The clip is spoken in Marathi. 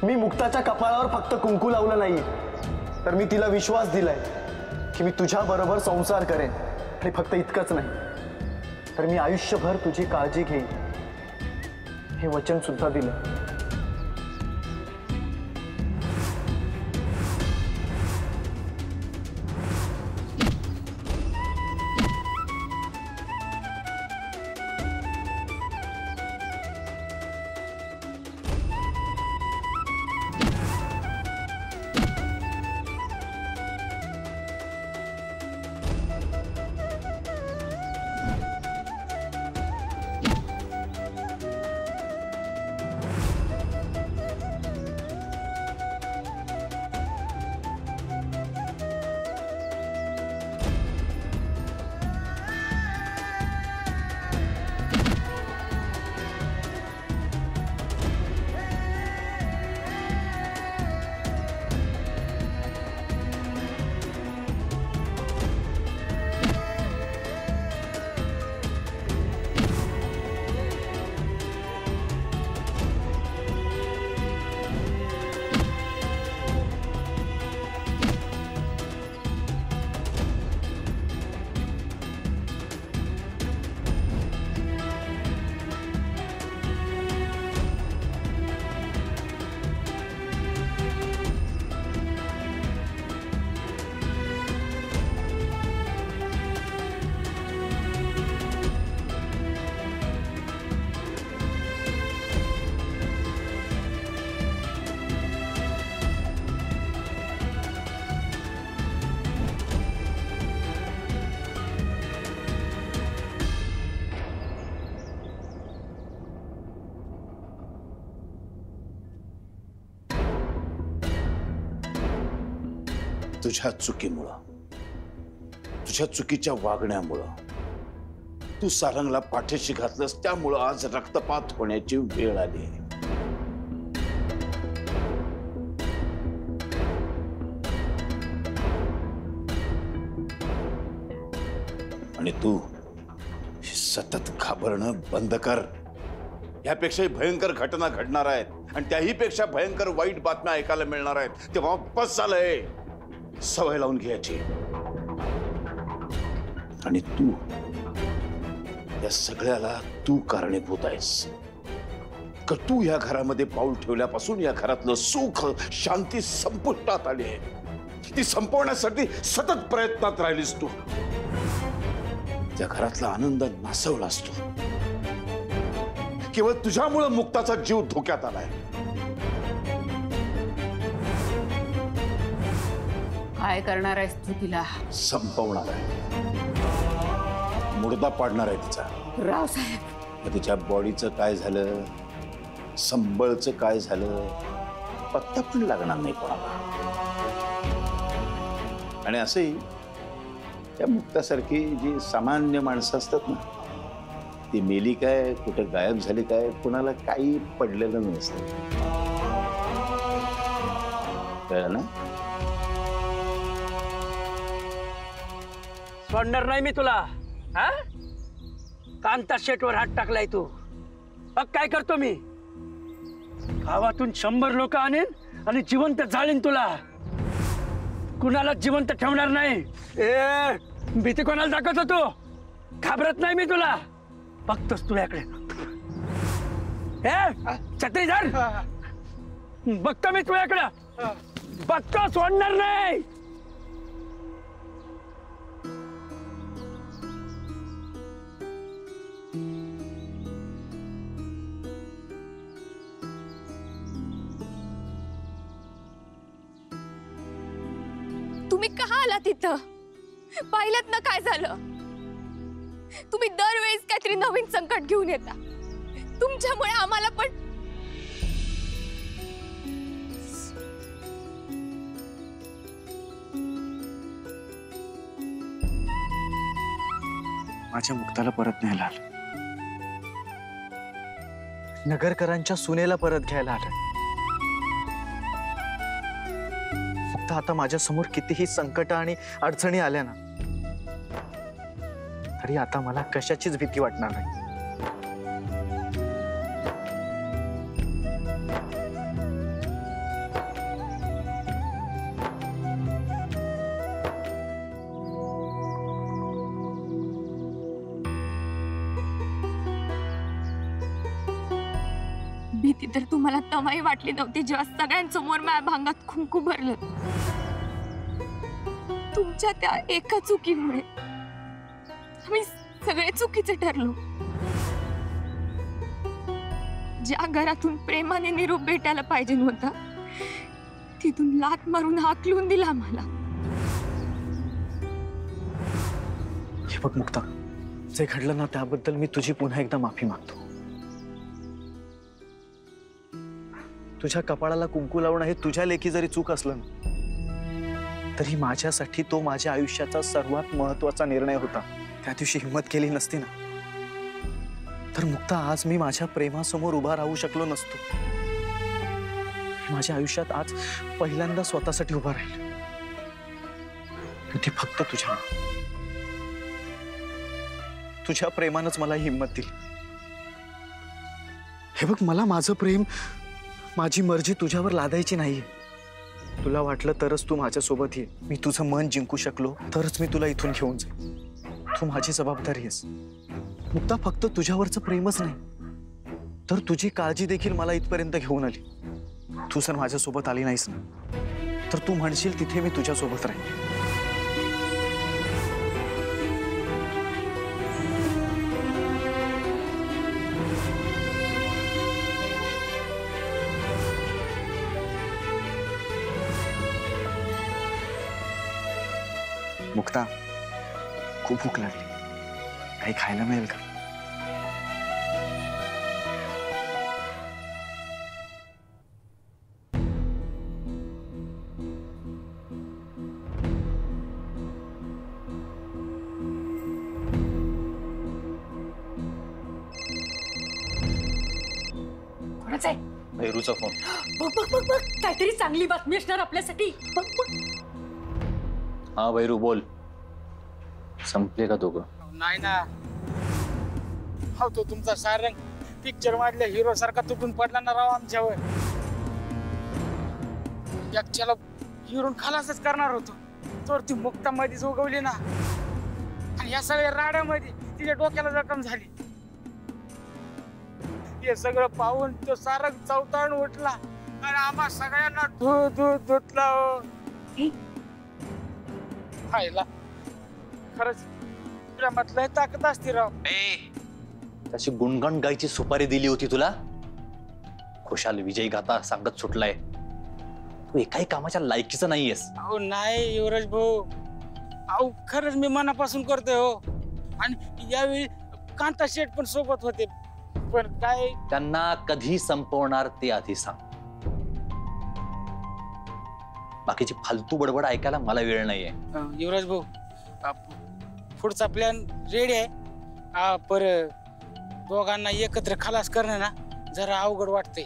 मी मुक्ताच्या कपाळावर फक्त कुंकू लावलं नाही, तर मी तिला विश्वास दिलाय की मी तुझ्या बरोबर संसार करेन। आणि फक्त इतकंच नाही, तर मी आयुष्यभर तुझी काळजी घेईन हे वचन सुद्धा दिलं। तुझ्या चुकीमुळं, तुझ्या चुकीच्या वागण्यामुळं तू सारंगला पाठीशी घातलंस, त्यामुळं आज रक्तपात होण्याची वेळ आली। आणि तू सतत घाबरणं बंद कर। यापेक्षाही भयंकर घटना घडणार आहेत आणि त्याही पेक्षा भयंकर वाईट बातम्या ऐकायला मिळणार आहेत। तेव्हा बस झालंय, सवय लावून घ्यायची। आणि तू या सगळ्याला तू कारणीभूत आहेस। का तू या घरामध्ये पाऊल ठेवल्यापासून या घरातलं सुख शांती संपुष्टात आली आहे। ती संपवण्यासाठी सतत प्रयत्नात राहिलीस तू। त्या घरातला आनंद नासवलास तू। केवळ तुझ्यामुळे मुक्ताचा जीव धोक्यात आलाय। काय करणार आहेस तू तिला? संपवणार आहे, मुर्दा पाडणार आहे तिचा। रावसाहेब, तिच्या बॉडीचं काय झालं, संबळचं काय झालं, पत्ता पण लागणार नाही कोणाला। आणि असंही त्या मुक्तासारखी जी सामान्य माणसं असतात ना, ती मेली काय, कुठे गायब झाली काय, कुणाला काही पडलेलं नसतं, कळलं ना? सोडणार नाही मी तुला। हा, कांता शेटवर हात टाकलाय तू। मग काय करतो मी? गावातून 100 लोक आणेन आणि जिवंत जाळीन तुला। कुणाला जिवंत ठेवणार नाही। ए, भीती कोणाला दाखवतो तू? घाबरत नाही मी तुला, बघतोस तुझ्याकडे। ए, छत्री धर, बघतो मी तुझ्याकडे, बघतो, सोडणार नाही। तुम्ही का आला तिथं? पाहिलं ना काय झालं? तुम्ही दरवेळेस काहीतरी नवीन संकट घेऊन येता। तुमच्यामुळे आम्हाला पण माझ्या मुक्ताला परत न्यायला आलं, नगरकरांच्या सुनेला परत घ्यायला आलं। फक्त आता माझ्या समोर कितीही संकट आणि अडचणी आल्या ना, तरी आता मला कशाचीच भीती वाटणार नाही। ती तर तुम्हाला तमाही वाटली नव्हती जेव्हा सगळ्यांसमोर माझ्या भांगात कुंकू भरलं. तुमच्या त्या एका चुकीमुळे आम्ही सगळे चुकीचे ठरलो. ज्या घरातून प्रेमाने निरोप भेटायला पाहिजे नव्हता तिथून लाथ मारून हाकलून दिला मला. हे बघ मुक्ता, जे घडलं ना त्याबद्दल मी तुझी पुन्हा एकदा माफी मागतो. तुझ्या कपाळाला कुंकू लावणं हे तुझ्या लेखी जरी चूक असलं ना तरी माझ्यासाठी तो माझ्या आयुष्याचा सर्वात महत्वाचा निर्णय होता. त्या दिवशी हिंमत केली नसती ना तर मुक्ता आज मी माझ्या प्रेमासमोर उभा राहू शकलो नसतो. माझ्या आयुष्यात आज पहिल्यांदा स्वतःसाठी उभा राहील. ती फक्त तुझ्या प्रेमानंच मला हिंमत दिली. हे बघ, मला माझं प्रेम, माझी मर्जी तुझ्यावर लादायची नाहीये. तुला वाटलं तरच तू माझ्यासोबत ये. मी तुझं मन जिंकू शकलो तरच मी तुला इथून घेऊन जाईन. तू माझी जबाबदारी आहेस मुक्ता. फक्त तुझ्यावरचं प्रेमच नाही तर तुझी काळजी देखील मला इथपर्यंत घेऊन आली. तू जर माझ्यासोबत आली नाहीस ना तर तू म्हणशील तिथे मी तुझ्यासोबत राहीन. मुक्ता, खूप भूक लागली, काही खायला मिळेल का? कोणाचा आहे? भैरूचा फोन. बघ बघ बघ बघ, काहीतरी चांगली बातमी असणार आपल्यासाठी. बघ बघ. हा भैरू बोल. संपले का दोघं? नाही ना. हो, तो तुमचा सारंग पिक्चर मधल्या हिरो सारखा तुटून पडला ना राव आमच्यावर. एकच्याला हिरोन खलासच करणार होतो तर ती मुक्ता मध्येच उगवली ना आणि या सगळ्या राड्यामध्ये तिच्या डोक्याला जखम झाली. हे सगळं पाहून तो सारंग चौताळून उठला आणि आम्हा सगळ्यांना धुतला. खायला खरंच प्रेमातलं ताकद असते राव. त्याची गुणगण गायची सुपारी दिली होती तुला. खुशाल विजयी गाता सांगत सुटलाय. तू एकाही कामाच्या लायकीचा नाहीयेस. अहो नाही युवराज भाऊ, अहो खरंच मी मनापासून करतोय हो. आणि यावेळी कांता शेठ पण सोबत होते पण काय. त्यांना कधी संपवणार ते आधी सांग. बाकीची फालतू बडबड ऐकायला मला वेळ नाहीये. युवराज भाऊ, पुढचा प्लॅन रेडी आहे. पर दोघांना एकत्र खलास करणं ना जरा अवघड वाटतंय.